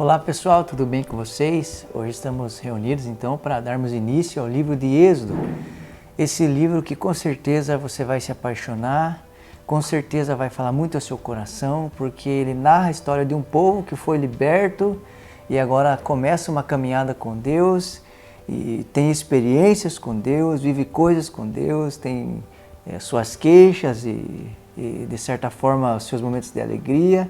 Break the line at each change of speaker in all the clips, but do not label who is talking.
Olá pessoal, tudo bem com vocês? Hoje estamos reunidos então para darmos início ao livro de Êxodo. Esse livro que com certeza você vai se apaixonar, com certeza vai falar muito ao seu coração, porque ele narra a história de um povo que foi liberto e agora começa uma caminhada com Deus e tem experiências com Deus, vive coisas com Deus, tem suas queixas e de certa forma os seus momentos de alegria.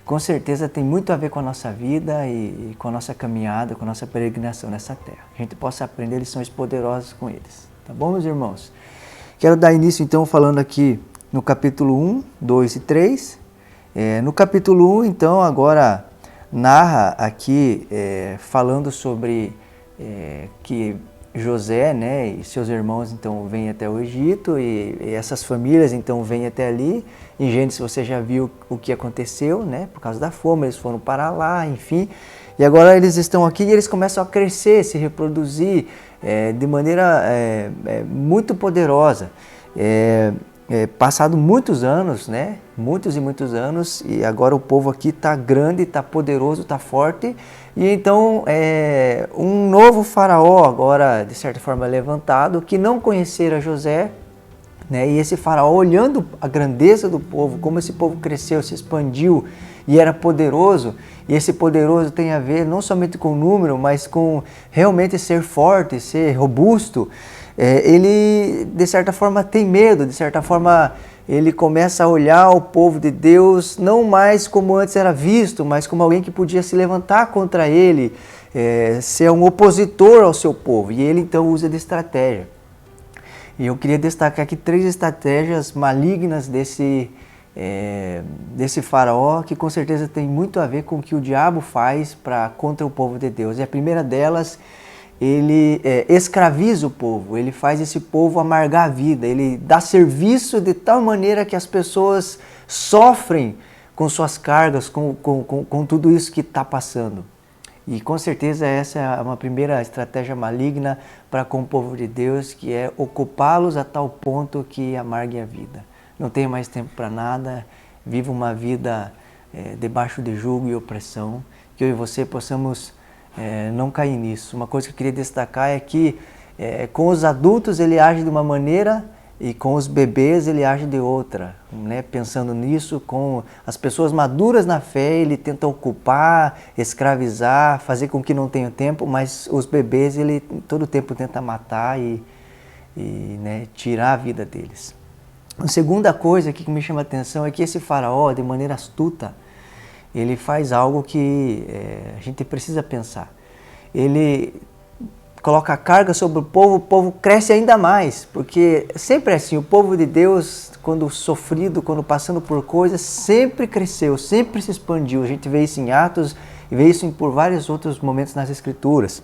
Com certeza tem muito a ver com a nossa vida e com a nossa caminhada, com a nossa peregrinação nessa terra. A gente possa aprender lições poderosas com eles. Tá bom, meus irmãos? Quero dar início então falando aqui no capítulo 1, 2 e 3. No capítulo 1, então, agora narra aqui falando sobre que José, né, e seus irmãos então vêm até o Egito e essas famílias então vêm até ali. Em Gênesis você já viu o que aconteceu, né, por causa da fome, eles foram para lá, enfim. E agora eles estão aqui e eles começam a crescer, se reproduzir de maneira muito poderosa. Passado muitos anos, né, muitos e muitos anos, e agora o povo aqui está grande, está poderoso, está forte. E então um novo faraó agora, de certa forma, levantado, que não conhecera José, né? E esse faraó, olhando a grandeza do povo, como esse povo cresceu, se expandiu e era poderoso, e esse poderoso tem a ver não somente com o número, mas com realmente ser forte, ser robusto, ele de certa forma tem medo, de certa forma ele começa a olhar o povo de Deus não mais como antes era visto, mas como alguém que podia se levantar contra ele, ser um opositor ao seu povo, e ele então usa de estratégia. E eu queria destacar aqui 3 estratégias malignas desse faraó, que com certeza tem muito a ver com o que o diabo faz contra o povo de Deus. E a primeira delas, ele escraviza o povo, ele faz esse povo amargar a vida, ele dá serviço de tal maneira que as pessoas sofrem com suas cargas, com tudo isso que está passando. E com certeza essa é uma primeira estratégia maligna para com o povo de Deus, que é ocupá-los a tal ponto que amargue a vida. Não tenha mais tempo para nada, viva uma vida debaixo de jugo e opressão, que eu e você possamos não cair nisso. Uma coisa que eu queria destacar é que com os adultos ele age de uma maneira e com os bebês ele age de outra, né? Pensando nisso, com as pessoas maduras na fé ele tenta ocupar, escravizar, fazer com que não tenham tempo, mas os bebês ele todo tempo tenta matar e né, tirar a vida deles. A segunda coisa que me chama a atenção é que esse faraó, de maneira astuta, ele faz algo que a gente precisa pensar. Ele coloca a carga sobre o povo cresce ainda mais, porque sempre é assim, o povo de Deus, quando sofrido, quando passando por coisas, sempre cresceu, sempre se expandiu. A gente vê isso em Atos e vê isso por vários outros momentos nas Escrituras.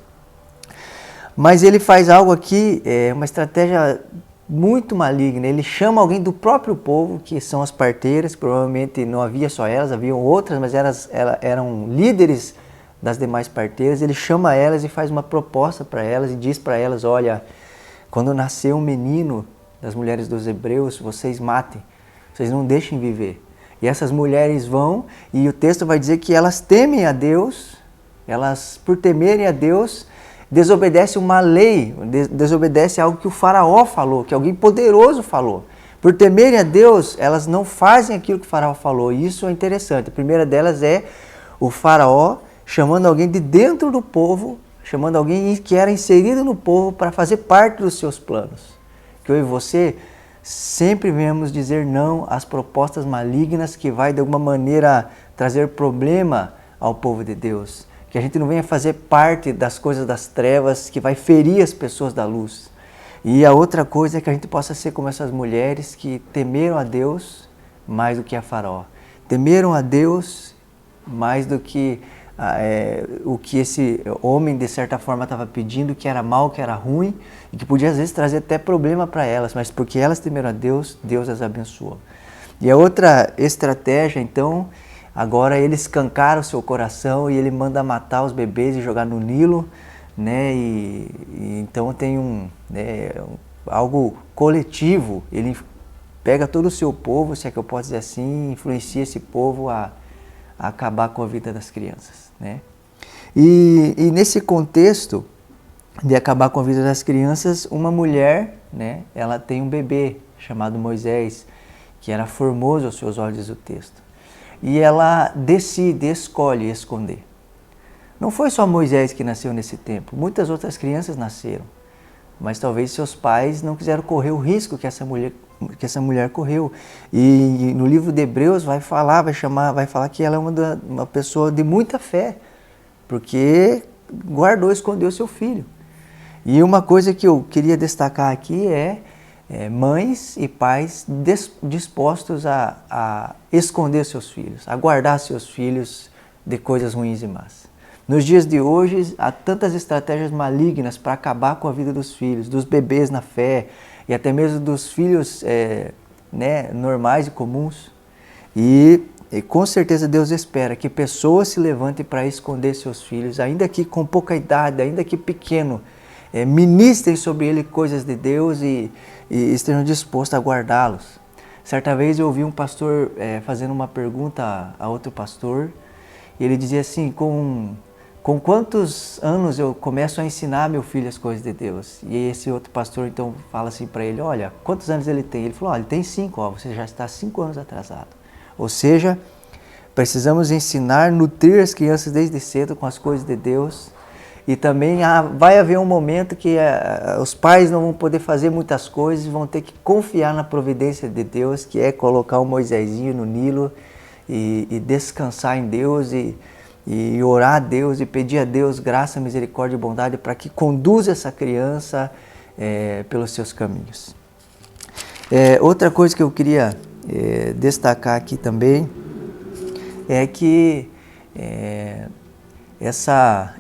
Mas ele faz algo aqui, uma estratégia muito maligna. Ele chama alguém do próprio povo, que são as parteiras, provavelmente não havia só elas, haviam outras, mas elas eram líderes das demais parteiras. Ele chama elas e faz uma proposta para elas e diz para elas: olha, quando nascer um menino das mulheres dos hebreus, vocês matem, vocês não deixem viver. E essas mulheres vão, e o texto vai dizer que elas temem a Deus, elas por temerem a Deus, desobedecem uma lei, desobedecem algo que o faraó falou, que alguém poderoso falou. Por temerem a Deus, elas não fazem aquilo que o faraó falou, e isso é interessante. A primeira delas é o faraó chamando alguém de dentro do povo, chamando alguém que era inserido no povo para fazer parte dos seus planos. Que eu e você sempre venhamos dizer não às propostas malignas que vai de alguma maneira trazer problema ao povo de Deus. Que a gente não venha fazer parte das coisas das trevas que vai ferir as pessoas da luz. E a outra coisa é que a gente possa ser como essas mulheres que temeram a Deus mais do que a faraó. Temeram a Deus mais do que o que esse homem de certa forma estava pedindo, que era mal, que era ruim e que podia às vezes trazer até problema para elas, mas porque elas temeram a Deus, Deus as abençoou. E a outra estratégia então, agora ele escancara o seu coração e ele manda matar os bebês e jogar no Nilo, né? E então tem algo coletivo, ele pega todo o seu povo, se é que eu posso dizer assim, influencia esse povo a acabar com a vida das crianças, né? E nesse contexto de acabar com a vida das crianças, uma mulher, né, ela tem um bebê chamado Moisés, que era formoso aos seus olhos, diz o texto. E ela decide, escolhe esconder. Não foi só Moisés que nasceu nesse tempo, muitas outras crianças nasceram. Mas talvez seus pais não quiseram correr o risco que essa mulher correu. E no livro de Hebreus vai falar que ela é uma pessoa de muita fé, porque guardou, escondeu seu filho. E uma coisa que eu queria destacar aqui é mães e pais dispostos a esconder seus filhos, a guardar seus filhos de coisas ruins e más. Nos dias de hoje, há tantas estratégias malignas para acabar com a vida dos filhos, dos bebês na fé e até mesmo dos filhos normais e comuns. E com certeza Deus espera que pessoas se levantem para esconder seus filhos, ainda que com pouca idade, ainda que pequeno, ministrem sobre ele coisas de Deus e estejam dispostos a guardá-los. Certa vez eu ouvi um pastor fazendo uma pergunta a outro pastor, e ele dizia assim: com quantos anos eu começo a ensinar meu filho as coisas de Deus? E esse outro pastor então fala assim para ele: olha, quantos anos ele tem? Ele falou: ele tem 5, você já está 5 anos atrasado. Ou seja, precisamos ensinar, nutrir as crianças desde cedo com as coisas de Deus. E também vai haver um momento que os pais não vão poder fazer muitas coisas, vão ter que confiar na providência de Deus, que é colocar o Moisésinho no Nilo e descansar em Deus e orar a Deus e pedir a Deus graça, misericórdia e bondade para que conduza essa criança pelos seus caminhos. Outra coisa que eu queria destacar aqui também é que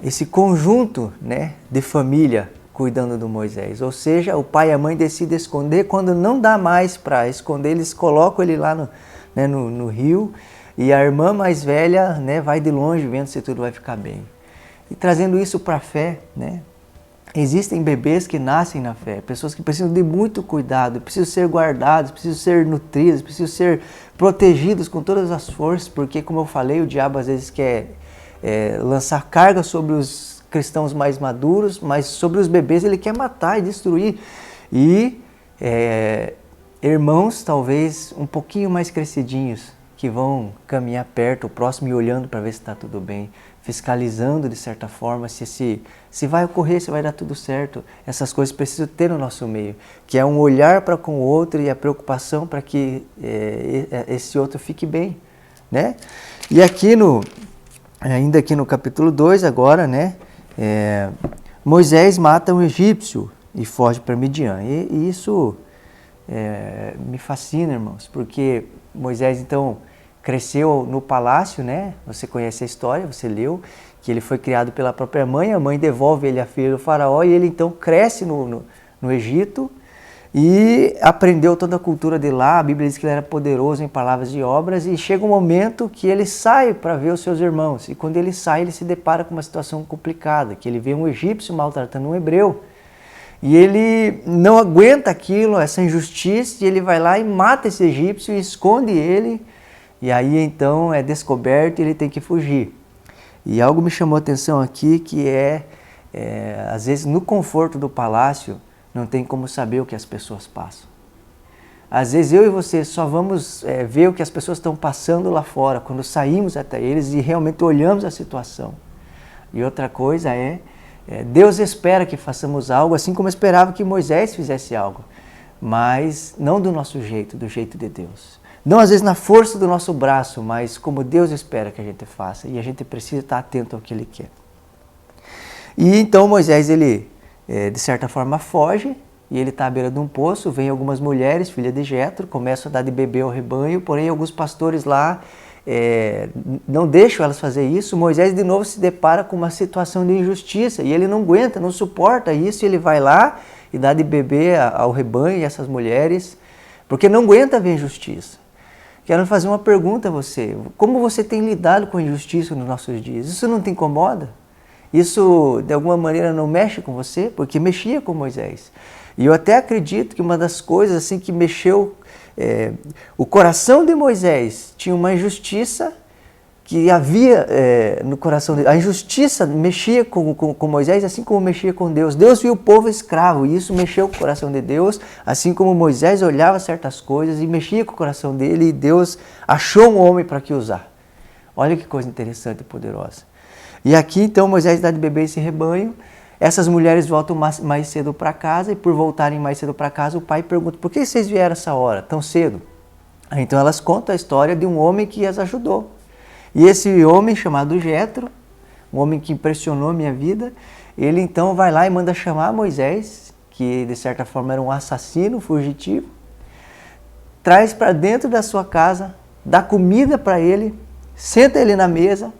esse conjunto, né, de família cuidando do Moisés, ou seja, o pai e a mãe decidem esconder, quando não dá mais para esconder, eles colocam ele lá no rio, e a irmã mais velha, né, vai de longe vendo se tudo vai ficar bem. E trazendo isso para a fé, né, existem bebês que nascem na fé, pessoas que precisam de muito cuidado, precisam ser guardados, precisam ser nutridos, precisam ser protegidos com todas as forças, porque, como eu falei, o diabo às vezes quer lançar carga sobre os cristãos mais maduros, mas sobre os bebês ele quer matar e destruir. E irmãos talvez um pouquinho mais crescidinhos, que vão caminhar perto, o próximo, e olhando para ver se está tudo bem, fiscalizando de certa forma se vai ocorrer, se vai dar tudo certo. Essas coisas precisam ter no nosso meio, que é um olhar para com o outro e a preocupação para que esse outro fique bem, né? E ainda aqui no capítulo 2 agora, né, Moisés mata um egípcio e foge para Midian. E isso me fascina, irmãos, porque Moisés então cresceu no palácio, né? Você conhece a história, você leu, que ele foi criado pela própria mãe, a mãe devolve ele à filha do faraó e ele então cresce no Egito e aprendeu toda a cultura de lá. A Bíblia diz que ele era poderoso em palavras e obras, e chega um momento que ele sai para ver os seus irmãos, e quando ele sai ele se depara com uma situação complicada, que ele vê um egípcio maltratando um hebreu. E ele não aguenta aquilo, essa injustiça, e ele vai lá e mata esse egípcio e esconde ele. E aí então é descoberto e ele tem que fugir. E algo me chamou a atenção aqui, que às vezes no conforto do palácio não tem como saber o que as pessoas passam. Às vezes eu e você só vamos ver o que as pessoas estão passando lá fora, quando saímos até eles e realmente olhamos a situação. E outra coisa Deus espera que façamos algo, assim como esperava que Moisés fizesse algo, mas não do nosso jeito, do jeito de Deus. Não às vezes na força do nosso braço, mas como Deus espera que a gente faça, e a gente precisa estar atento ao que Ele quer. E então Moisés, ele de certa forma foge, e ele está à beira de um poço, vem algumas mulheres, filha de Jetro, começam a dar de beber ao rebanho, porém alguns pastores lá não deixam elas fazer isso. Moisés de novo se depara com uma situação de injustiça e ele não aguenta, não suporta isso, e ele vai lá e dá de beber ao rebanho e essas mulheres, porque não aguenta ver injustiça. Quero fazer uma pergunta a você: como você tem lidado com a injustiça nos nossos dias? Isso não te incomoda? Isso de alguma maneira não mexe com você? Porque mexia com Moisés. E eu até acredito que uma das coisas assim que mexeu o coração de Moisés, tinha uma injustiça que havia no coração dele. A injustiça mexia com Moisés, assim como mexia com Deus. Deus viu o povo escravo e isso mexeu com o coração de Deus, assim como Moisés olhava certas coisas e mexia com o coração dele, e Deus achou um homem para que usar. Olha que coisa interessante e poderosa. E aqui então Moisés dá de beber esse rebanho. Essas mulheres voltam mais cedo para casa, e por voltarem mais cedo para casa, o pai pergunta: por que vocês vieram essa hora, tão cedo? Então elas contam a história de um homem que as ajudou. E esse homem chamado Jetro, um homem que impressionou a minha vida, ele então vai lá e manda chamar Moisés, que de certa forma era um assassino fugitivo, traz para dentro da sua casa, dá comida para ele, senta ele na mesa,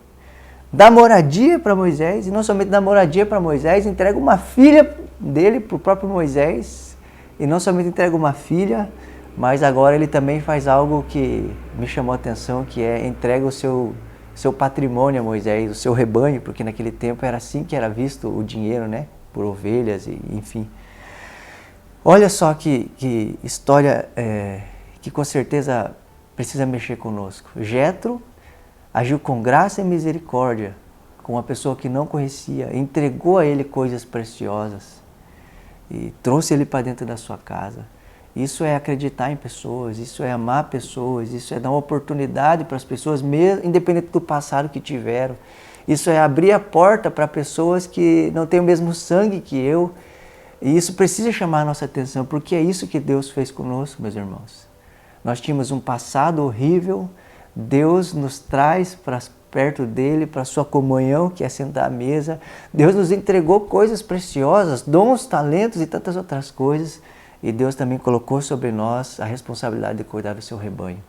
dá moradia para Moisés, e não somente dá moradia para Moisés, entrega uma filha dele para o próprio Moisés, e não somente entrega uma filha, mas agora ele também faz algo que me chamou a atenção, que é entrega o seu patrimônio a Moisés, o seu rebanho, porque naquele tempo era assim que era visto o dinheiro, né? Por ovelhas, e enfim. Olha só que história que com certeza precisa mexer conosco. Jetro agiu com graça e misericórdia com uma pessoa que não conhecia, entregou a ele coisas preciosas e trouxe ele para dentro da sua casa. Isso é acreditar em pessoas, isso é amar pessoas, isso é dar uma oportunidade para as pessoas, mesmo, independente do passado que tiveram. Isso é abrir a porta para pessoas que não têm o mesmo sangue que eu. E isso precisa chamar a nossa atenção, porque é isso que Deus fez conosco, meus irmãos. Nós tínhamos um passado horrível, Deus nos traz para perto dele, para a sua comunhão, que é sentar à mesa. Deus nos entregou coisas preciosas, dons, talentos e tantas outras coisas. E Deus também colocou sobre nós a responsabilidade de cuidar do seu rebanho.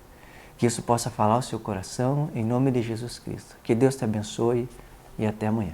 Que isso possa falar ao seu coração, em nome de Jesus Cristo. Que Deus te abençoe e até amanhã.